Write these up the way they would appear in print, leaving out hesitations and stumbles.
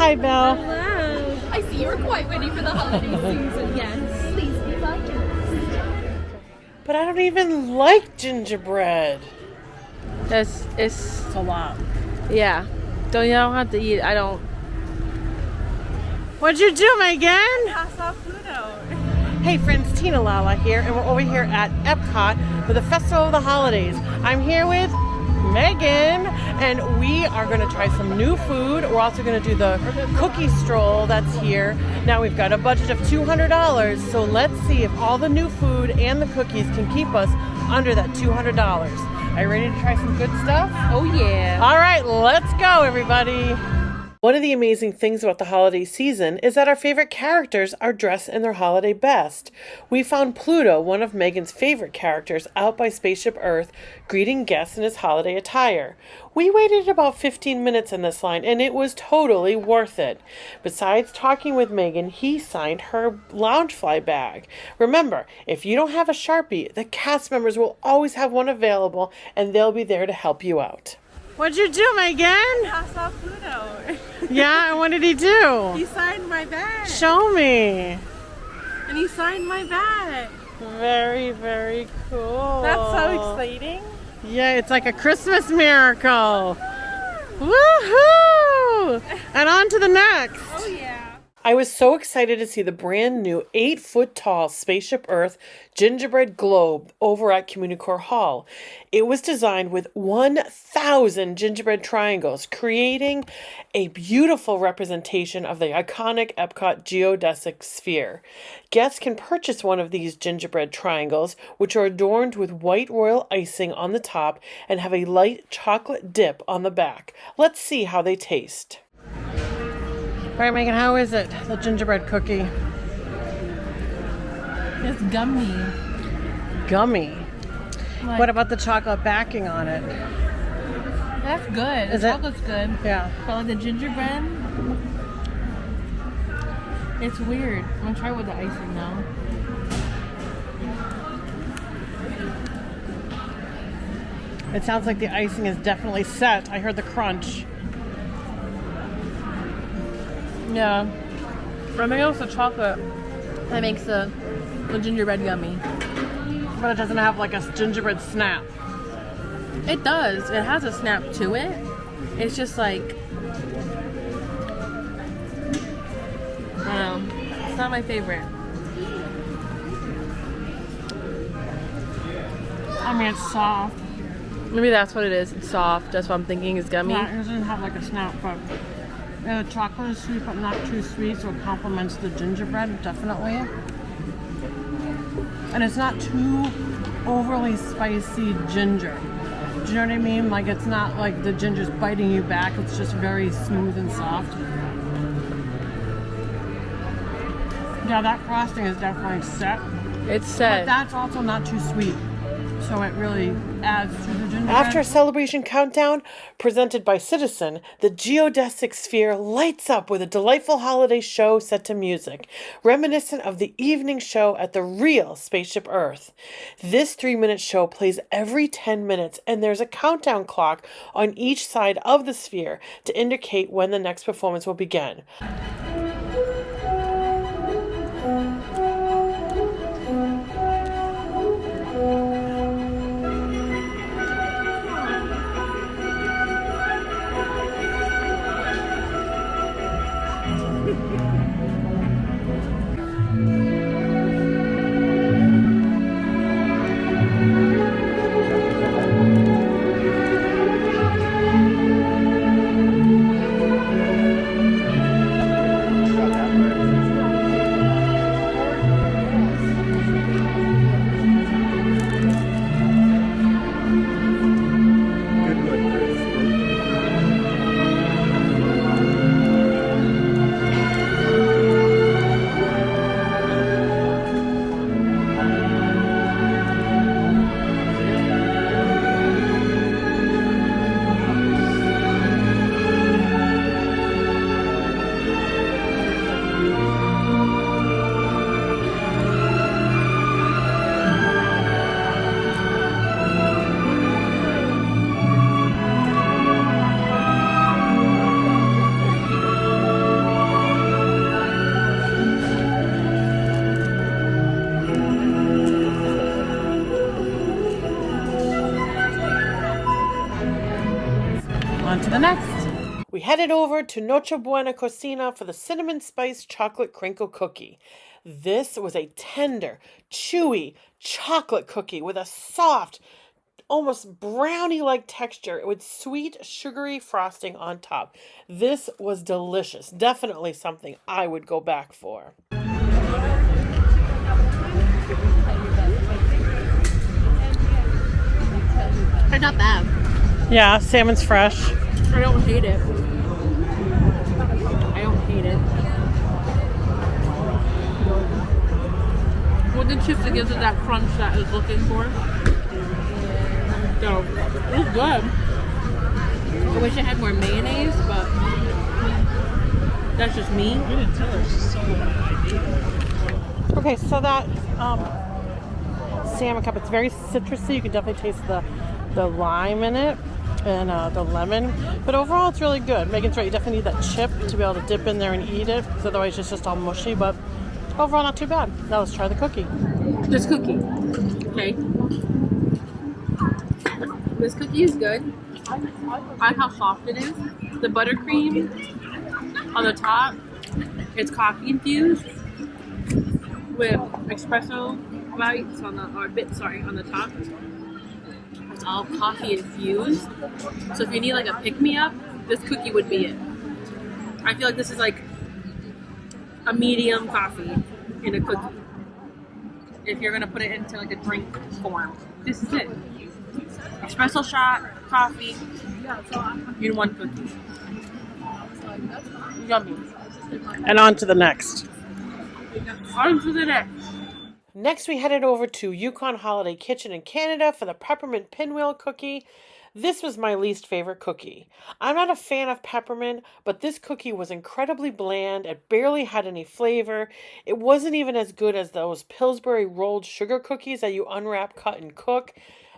Hi, Belle. Hello. I see you're quite ready for the holiday season. Yes. Please be my guest. But I don't even like gingerbread. It's a lot. yeah. You don't have to eat. I don't. What'd you do, Megan? I saw Pluto. Hey friends, Tina Lala here, and we're over here at Epcot for the Festival of the Holidays. I'm here with Megan, and we are going to try some new food. We're also going to do the cookie stroll that's here. Now we've got a budget of $200, so let's see if all the new food and the cookies can keep us under that $200. Are you ready to try some good stuff? Oh yeah. All right, let's go, everybody. One of the amazing things about the holiday season is that our favorite characters are dressed in their holiday best. We found Pluto, one of Megan's favorite characters, out by Spaceship Earth, greeting guests in his holiday attire. We waited about 15 minutes in this line, and it was totally worth it. Besides talking with Megan, he signed her Loungefly bag. Remember, if you don't have a Sharpie, the cast members will always have one available, and they'll be there to help you out. What'd you do, Megan? I saw Pluto. Yeah, and what did he do? He signed my bag. Show me. And he signed my bag. Very, very cool. That's so exciting. Yeah, it's like a Christmas miracle. Woohoo! And on to the next. Oh yeah. I was so excited to see the brand new 8-foot-tall Spaceship Earth gingerbread globe over at Communicore Hall. It was designed with 1,000 gingerbread triangles, creating a beautiful representation of the iconic Epcot geodesic sphere. Guests can purchase one of these gingerbread triangles, which are adorned with white royal icing on the top and have a light chocolate dip on the back. Let's see how they taste. All right, Megan, how is it, the gingerbread cookie? It's gummy. Gummy. Like, What about the chocolate backing on it? That's good. Is the it? chocolate's good. Yeah. But like the gingerbread, it's weird. I'm gonna try with the icing now. It sounds like the icing is definitely set. I heard the crunch. Yeah. But I think it's the chocolate that makes the gingerbread gummy. But it doesn't have like a gingerbread snap. It does. It has a snap to it. It's just like, I don't know. It's not my favorite. I mean, it's soft. Maybe that's what it is. It's soft. That's what I'm thinking is gummy. Yeah, it doesn't have like a snap, but the chocolate is sweet, but not too sweet, so it complements the gingerbread, definitely. And it's not too overly spicy ginger. Do you know what I mean? Like, it's not like the ginger's biting you back. It's just very smooth and soft. Yeah, that frosting is definitely set. It's But set. that's also not too sweet. So it really adds to the gingerbread. After a celebration countdown presented by Citizen, the geodesic sphere lights up with a delightful holiday show set to music, reminiscent of the evening show at the real Spaceship Earth. This 3-minute show plays every 10 minutes, and there's a countdown clock on each side of the sphere to indicate when the next performance will begin. to the next. We headed over to Nochebuena Cocina for the cinnamon spice chocolate crinkle cookie. This was a tender, chewy chocolate cookie with a soft, almost brownie-like texture with sweet, sugary frosting on top. This was delicious. Definitely something I would go back for. They're not bad. Yeah, salmon's fresh. I don't hate it. I don't hate it. With the chips, it gives it that crunch that I was looking for. So, it's good. I wish it had more mayonnaise, but that's just me. You didn't tell us. Okay, so that salmon cup, it's very citrusy. You can definitely taste the lime in it and the lemon. But overall, it's really good. Megan's right. You definitely need that chip to be able to dip in there and eat it, because otherwise it's just all mushy. But overall, not too bad. Now let's try the cookie. This cookie. Okay. This cookie is good. I like how soft it is. The buttercream on the top, it's coffee infused with espresso bites on the, or bits, sorry, on the top. It's all coffee infused. So if you need like a pick-me-up, this cookie would be it. I feel like this is like a medium coffee in a cookie. If you're gonna put it into like a drink form, this is it. Espresso shot, coffee, in one cookie. Yummy. And on to the next. On to the next. Next, we headed over to Yukon Holiday Kitchen in Canada for the Peppermint Pinwheel Cookie. This was my least favorite cookie. I'm not a fan of peppermint, but this cookie was incredibly bland. It barely had any flavor. It wasn't even as good as those Pillsbury rolled sugar cookies that you unwrap, cut, and cook.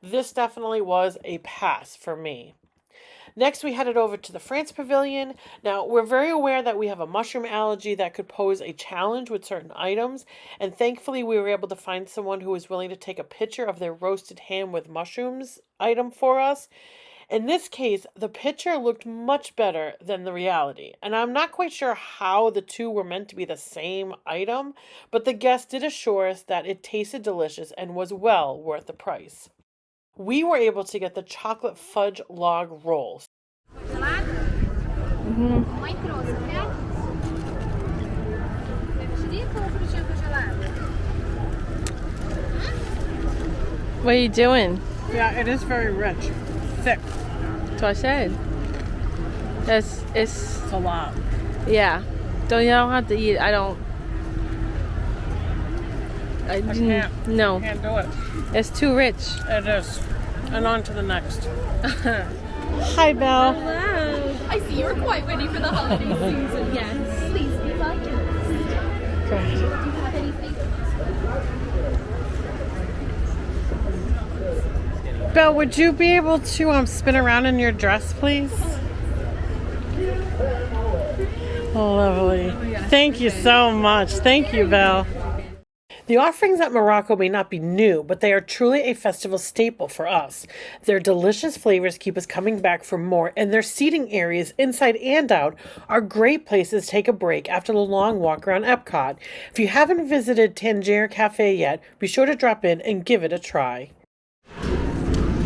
This definitely was a pass for me. Next, we headed over to the France Pavilion. Now, we're very aware that we have a mushroom allergy that could pose a challenge with certain items, and thankfully we were able to find someone who was willing to take a picture of their roasted ham with mushrooms item for us. In this case, the picture looked much better than the reality, and I'm not quite sure how the two were meant to be the same item, but the guest did assure us that it tasted delicious and was well worth the price. We were able to get the chocolate fudge log rolls. What are you doing? Yeah, it is very rich. Thick. That's what I said. It's It's a lot. yeah. You don't have to eat. I don't. I can't. No, Can't do it. it's too rich. It is. And on to the next. Hi, Belle. Hello. I see you're quite ready for the holiday season. Yes. Please be my guest. Do you have any favorites? Belle, would you be able to spin around in your dress, please? Lovely. Thank you so much. Thank you, Belle. The offerings at Morocco may not be new, but they are truly a festival staple for us. Their delicious flavors keep us coming back for more, and their seating areas, inside and out, are great places to take a break after the long walk around Epcot. If you haven't visited Tangerine Café yet, be sure to drop in and give it a try.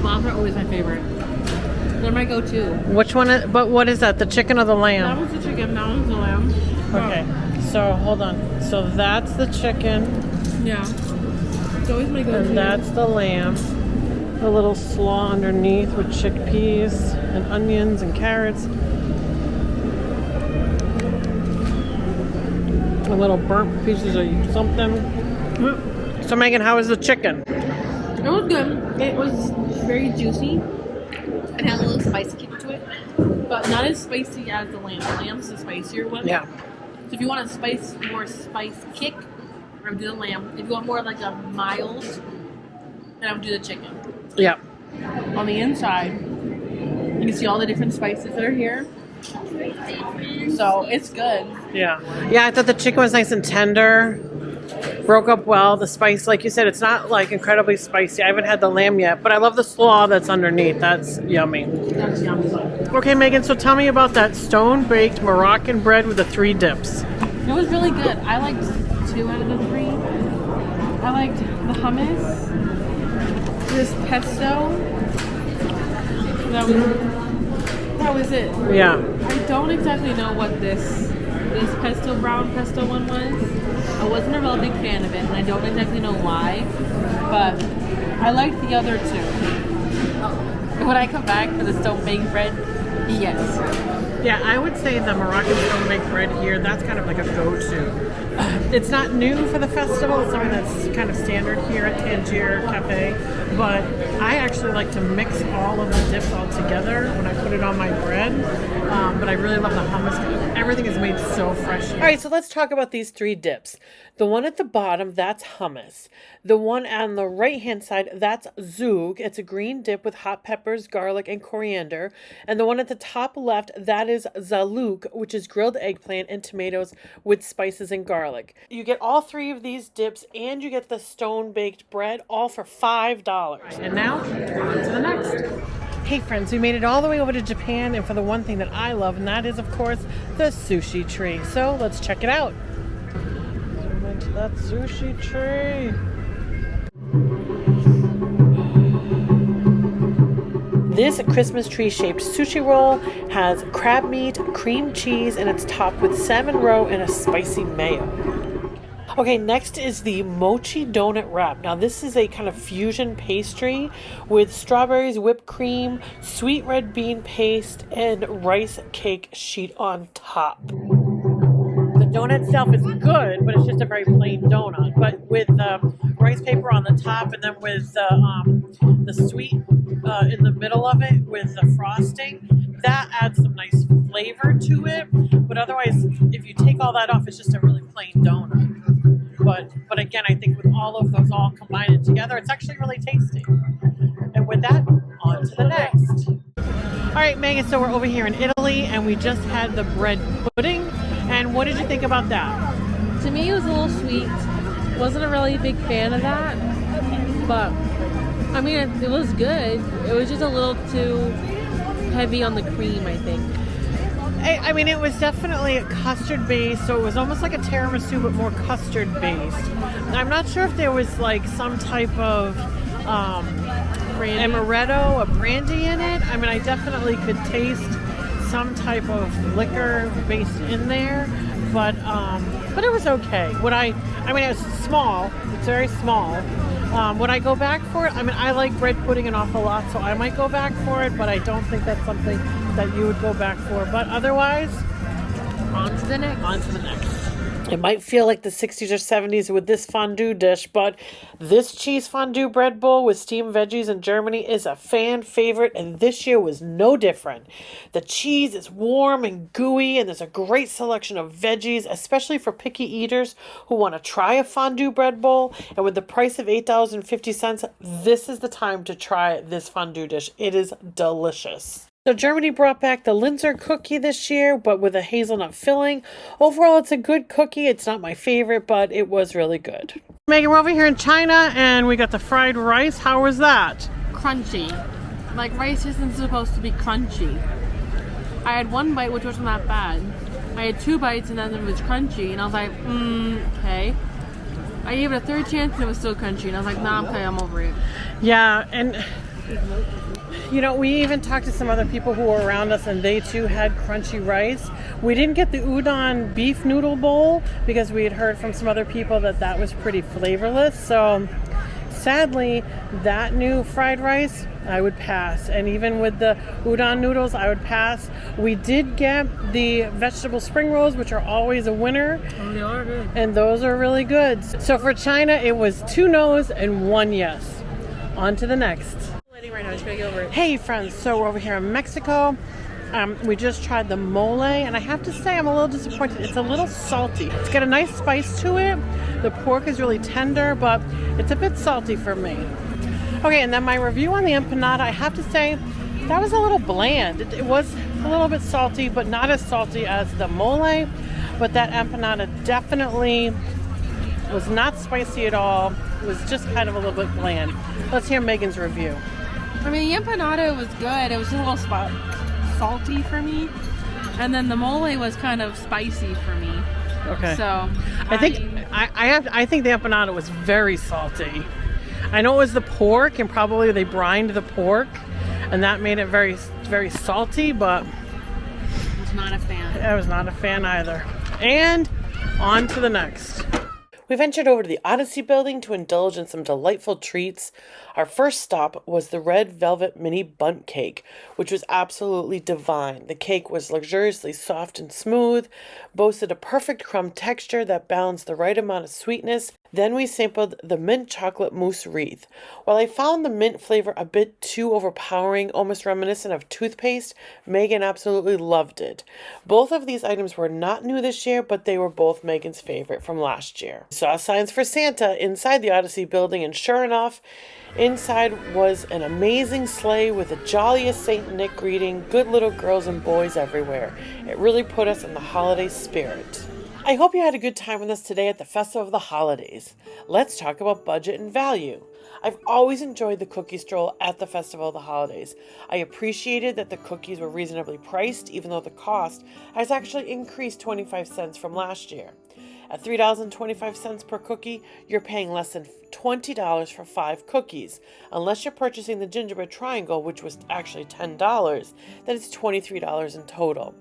Moms are always my favorite. They're my go-to. Which one? But what is that? The chicken or the That lamb? one's the chicken. That one's the lamb. Okay, so hold on. So that's the chicken. Yeah. It's always my go-to. And that's the lamb. A little slaw underneath with chickpeas and onions and carrots. A little burnt pieces of something. So Megan, how is the chicken? It was good. It was very juicy. It had a little spicy kick to it, but not as spicy as the lamb. The lamb's the spicier one. Yeah. So if you want a more spice kick, I would do the lamb. If you want more like a mild, then I would do the chicken. Yeah. On the inside, you can see all the different spices that are here. So it's good. Yeah. Yeah, I thought the chicken was nice and tender. Broke up well. The spice, like you said, it's not like incredibly spicy. I haven't had the lamb yet, but I love the slaw that's underneath. That's yummy. That's yummy. Okay, Megan, so tell me about that stone-baked Moroccan bread with the 3 dips. It was really good. I liked 2 out of the 3. I liked the hummus, this pesto. That was it. Yeah. I don't exactly know what this brown pesto one was. I wasn't a real big fan of it, and I don't exactly know why, but I liked the other 2. Would I come back for the stone-baked bread? Yes. Yeah, I would say the Moroccan stone-baked bread here, that's kind of like a go-to. It's not new for the festival. It's something that's kind of standard here at Tangerine Café. But I actually like to mix all of the dips all together when I put it on my bread. But I really love the hummus. Everything is made so fresh here. All right, so let's talk about these 3 dips. The one at the bottom, that's hummus. The one on the right-hand side, that's zoug. It's a green dip with hot peppers, garlic, and coriander. And the one at the top left, that is zalouk, which is grilled eggplant and tomatoes with spices and garlic. You get all 3 of these dips, and you get the stone-baked bread, all for $5. And now, on to the next. Hey friends, we made it all the way over to Japan, and for the one thing that I love, and that is, of course, the sushi tree. So let's check it out. Zoom into that sushi tree. This Christmas tree-shaped sushi roll has crab meat, cream cheese, and it's topped with salmon roe and a spicy mayo. Okay, next is the mochi donut wrap. Now this is a kind of fusion pastry with strawberries, whipped cream, sweet red bean paste, and rice cake sheet on top. The donut itself is good, but it's just a very plain donut. But with rice paper on the top, and then with the sweet in the middle of it with the frosting, that adds some nice flavor to it. But otherwise, if you take all that off, it's just a really plain donut. But again, I think with all of those all combined together, it's actually really tasty. And with that, on to the next. All right, Megan, so we're over here in Italy, and we just had the bread pudding. And what did you think about that? To me, it was a little sweet. Wasn't a really big fan of that, but I mean, it was good. It was just a little too heavy on the cream, I think. I mean, it was definitely a custard based, so it was almost like a tiramisu, but more custard based. I'm not sure if there was like some type of amaretto, a brandy in it. I mean, I definitely could taste some type of liquor based in there, but it was okay. I mean, it was small. It's very small. Would I go back for it? I mean, I like bread pudding an awful lot, so I might go back for it, but I don't think that's something that you would go back for. But otherwise, On to the next. It might feel like the 60s or 70s with this fondue dish, but this cheese fondue bread bowl with steamed veggies in Germany is a fan favorite, and this year was no different. The cheese is warm and gooey, and there's a great selection of veggies, especially for picky eaters who want to try a fondue bread bowl. And with the price of $8.50, this is the time to try this fondue dish. It is delicious. So Germany brought back the Linzer Cookie this year, but with a hazelnut filling. Overall, it's a good cookie. It's not my favorite, but it was really good. Megan, we're over here in China, and we got the fried rice. How was that? Crunchy. Like, rice isn't supposed to be crunchy. I had 1 bite, which wasn't that bad. I had 2 bites, and then it was crunchy, and I was like, okay. I gave it a 3rd chance, and it was still crunchy, and I was like, nah, okay, I'm over it. Yeah, and you know, we even talked to some other people who were around us, and they too had crunchy rice. We didn't get the udon beef noodle bowl because we had heard from some other people that was pretty flavorless. So sadly, that new fried rice, I would pass. And even with the udon noodles, I would pass. We did get the vegetable spring rolls, which are always a winner. Oh, they are good. And those are really good. So for China, it was 2 no's and 1 yes. On to the next. Right now, just gotta get over it. Hey friends, so we're over here in Mexico. We just tried the mole, and I have to say I'm a little disappointed. It's a little salty. It's got a nice spice to it. The pork is really tender, but it's a bit salty for me. Okay, and then my review on the empanada, I have to say that was a little bland. It was a little bit salty, but not as salty as the mole. But that empanada definitely It was not spicy at all. It was just kind of a little bit bland. Let's hear Megan's review. I mean, the empanada was good. It was a little salty for me. And then the mole was kind of spicy for me. Okay. So I think the empanada was very salty. I know it was the pork, and probably they brined the pork, and that made it very, very salty, but I was not a fan. I was not a fan either. And on to the next. We ventured over to the Odyssey building to indulge in some delightful treats. Our first stop was the red velvet mini Bundt cake, which was absolutely divine. The cake was luxuriously soft and smooth, boasted a perfect crumb texture that balanced the right amount of sweetness. Then we sampled the mint chocolate mousse wreath. While I found the mint flavor a bit too overpowering, almost reminiscent of toothpaste, Megan absolutely loved it. Both of these items were not new this year, but they were both Megan's favorite from last year. We saw signs for Santa inside the Odyssey building, and sure enough, inside was an amazing sleigh with the jolliest Saint Nick greeting, good little girls and boys everywhere. It really put us in the holiday spirit. I hope you had a good time with us today at the Festival of the Holidays. Let's talk about budget and value. I've always enjoyed the cookie stroll at the Festival of the Holidays. I appreciated that the cookies were reasonably priced, even though the cost has actually increased 25 cents from last year. At $3.25 per cookie, you're paying less than $20 for 5 cookies. Unless you're purchasing the gingerbread triangle, which was actually $10, then it's $23 in total.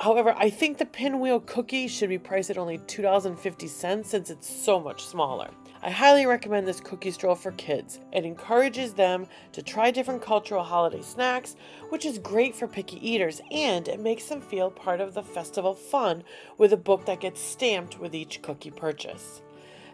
However, I think the pinwheel cookie should be priced at only $2.50 since it's so much smaller. I highly recommend this cookie stroll for kids. It encourages them to try different cultural holiday snacks, which is great for picky eaters, and it makes them feel part of the festival fun with a book that gets stamped with each cookie purchase.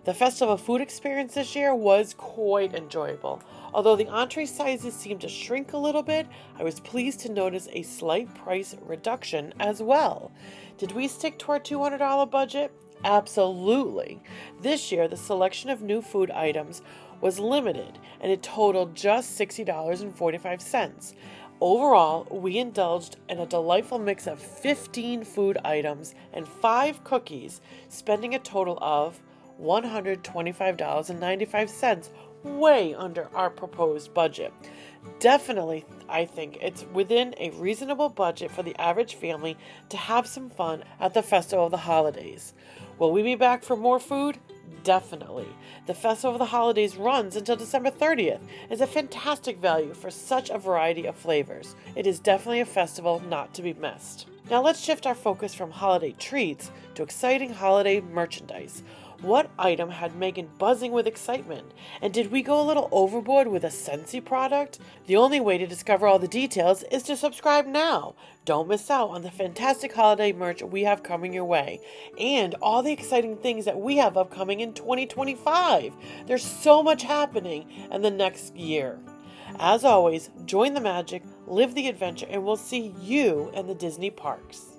The festival food experience this year was quite enjoyable. Although the entree sizes seemed to shrink a little bit, I was pleased to notice a slight price reduction as well. Did we stick to our $200 budget? Absolutely. This year, the selection of new food items was limited, and it totaled just $60.45. Overall, we indulged in a delightful mix of 15 food items and 5 cookies, spending a total of $125.95, way under our proposed budget. Definitely, I think it's within a reasonable budget for the average family to have some fun at the Festival of the Holidays. Will we be back for more food? Definitely. The Festival of the Holidays runs until December 30th. It's a fantastic value for such a variety of flavors. It is definitely a festival not to be missed. Now let's shift our focus from holiday treats to exciting holiday merchandise. What item had Megan buzzing with excitement? And did we go a little overboard with a Scentsy product? The only way to discover all the details is to subscribe now. Don't miss out on the fantastic holiday merch we have coming your way and all the exciting things that we have upcoming in 2025. There's so much happening in the next year. As always, join the magic, live the adventure, and we'll see you in the Disney parks.